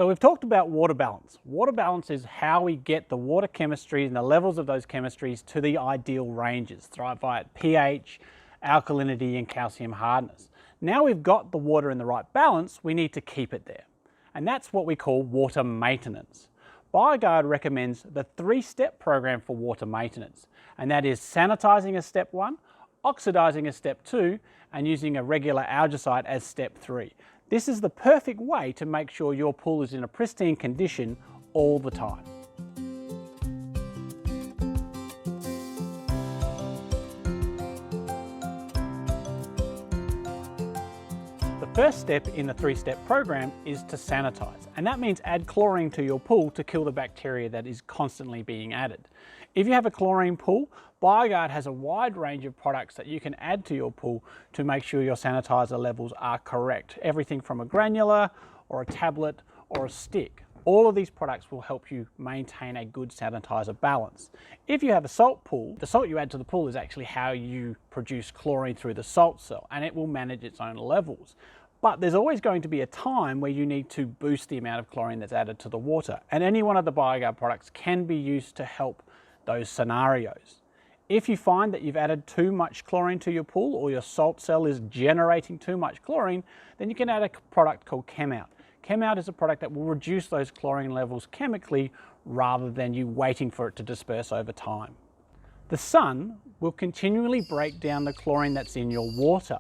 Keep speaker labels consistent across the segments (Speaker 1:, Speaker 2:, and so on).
Speaker 1: So we've talked about water balance. Water balance is how we get the water chemistry and the levels of those chemistries to the ideal ranges via pH, alkalinity and calcium hardness. Now we've got the water in the right balance, we need to keep it there. And that's what we call water maintenance. BioGuard recommends the 3-step program for water maintenance, and that is sanitizing as step 1, oxidizing as step 2, and using a regular algaecide as step 3. This is the perfect way to make sure your pool is in a pristine condition all the time. The first step in the 3-step program is to sanitize, and that means add chlorine to your pool to kill the bacteria that is constantly being added. If you have a chlorine pool, BioGuard has a wide range of products that you can add to your pool to make sure your sanitizer levels are correct. Everything from a granular or a tablet or a stick. All of these products will help you maintain a good sanitizer balance. If you have a salt pool, the salt you add to the pool is actually how you produce chlorine through the salt cell, and it will manage its own levels. But there's always going to be a time where you need to boost the amount of chlorine that's added to the water, and any one of the BioGuard products can be used to help those scenarios. If you find that you've added too much chlorine to your pool or your salt cell is generating too much chlorine, then you can add a product called ChemOut. ChemOut is a product that will reduce those chlorine levels chemically rather than you waiting for it to disperse over time. The sun will continually break down the chlorine that's in your water.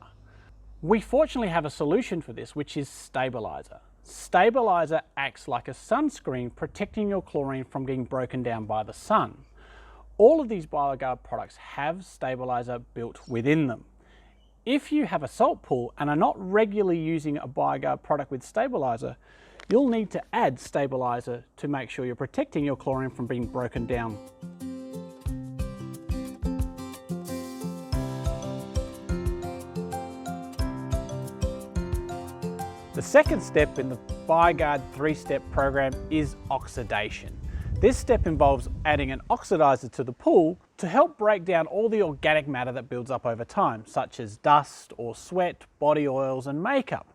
Speaker 1: We fortunately have a solution for this, which is stabilizer. Stabilizer acts like a sunscreen, protecting your chlorine from being broken down by the sun. All of these BioGuard products have stabilizer built within them. If you have a salt pool and are not regularly using a BioGuard product with stabilizer, you'll need to add stabilizer to make sure you're protecting your chlorine from being broken down. The second step in the BioGuard 3-step program is oxidation. This step involves adding an oxidizer to the pool to help break down all the organic matter that builds up over time, such as dust or sweat, body oils and makeup.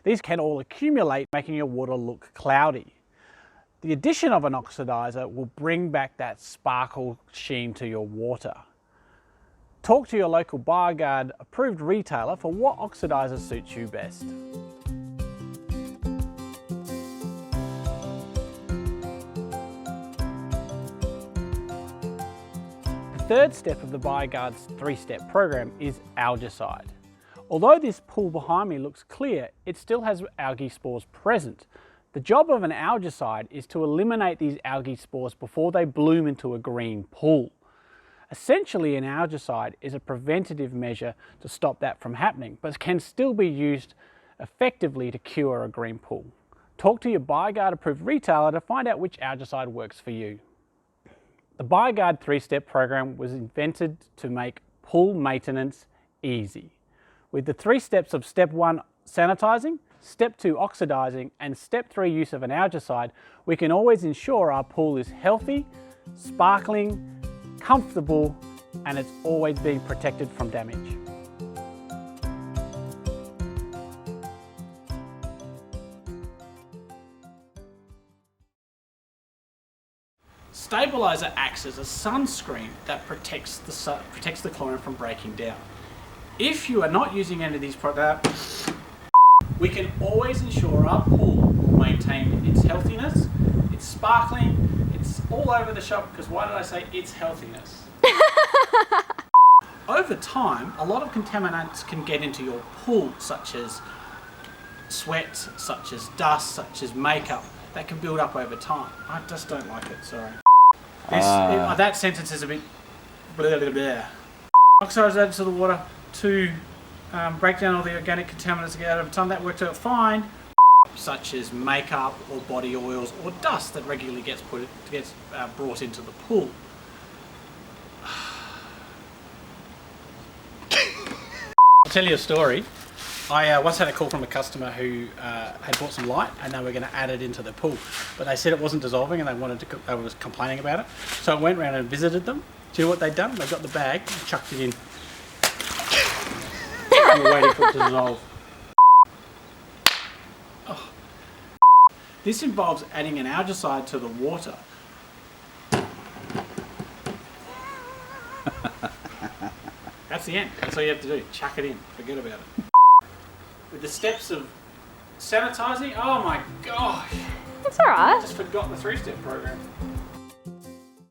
Speaker 1: These can all accumulate, making your water look cloudy. The addition of an oxidizer will bring back that sparkle sheen to your water. Talk to your local BioGuard approved retailer for what oxidizer suits you best. The third step of the BioGuard's 3-step program is Algaecide. Although this pool behind me looks clear, it still has algae spores present. The job of an Algaecide is to eliminate these algae spores before they bloom into a green pool. Essentially, an Algaecide is a preventative measure to stop that from happening, but can still be used effectively to cure a green pool. Talk to your BioGuard approved retailer to find out which Algaecide works for you. The BioGuard 3-step program was invented to make pool maintenance easy. With the 3 steps of step 1 sanitizing, step 2 oxidizing, and step 3 use of an algaecide, we can always ensure our pool is healthy, sparkling, comfortable, and it's always being protected from damage. Stabilizer acts as a sunscreen that protects the chlorine from breaking down. If you are not using any of these products, we can always ensure our pool will maintain its healthiness, it's sparkling, it's all over the shop, because why did I say its healthiness? Over time, a lot of contaminants can get into your pool, such as sweat, such as dust, such as makeup, that can build up over time. I just don't like it, sorry. That sentence is a bit blah blah blah. Oxidise added to the water to break down all the organic contaminants that get out over time. That worked out fine. Such as makeup or body oils or dust that regularly gets brought into the pool. I'll tell you a story. I once had a call from a customer who had bought some light and they were going to add it into the pool, but they said it wasn't dissolving and they were complaining about it. So I went around and visited them. Do you know what they'd done? They got the bag and chucked it in. And were waiting for it to dissolve. Oh. This involves adding an algaecide to the water. That's the end. That's all you have to do. Chuck it in. Forget about it. With the steps of sanitizing, oh my gosh.
Speaker 2: It's alright.
Speaker 1: I just forgot the 3-step program.